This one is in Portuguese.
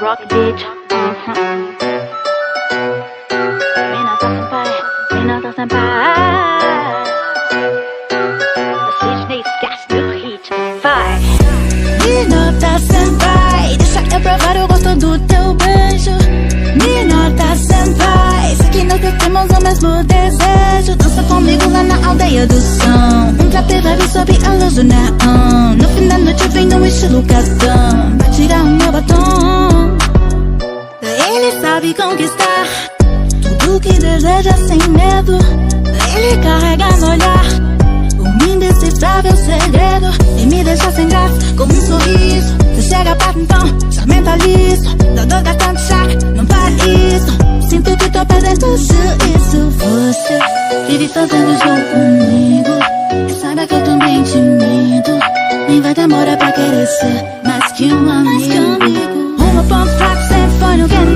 rock bitch. Minato senpai. The Sydney Scats do hit. Vai. Minota senpai, deixa eu provar o gosto do teu beijo. Minota senpai, sei que nós temos o mesmo desejo. Dança comigo lá na aldeia do som. Um trap leve sob a luz do neon. No fim da noite vem no estilo castão. Vai tirar o meu batom. Ele sabe conquistar tudo que deseja sem medo. Ele carrega no olhar um indecifrável segredo e me deixa sem graça com um sorriso. Você chega perto então, já mentalizo. Dando gastando chá no paraíso. Sinto que tô perdendo isso. Você vive fazendo jogo comigo. E saiba que eu também te minto. Nem vai demorar pra querer ser mais que um amigo. Uma ponto fraco sempre foi no que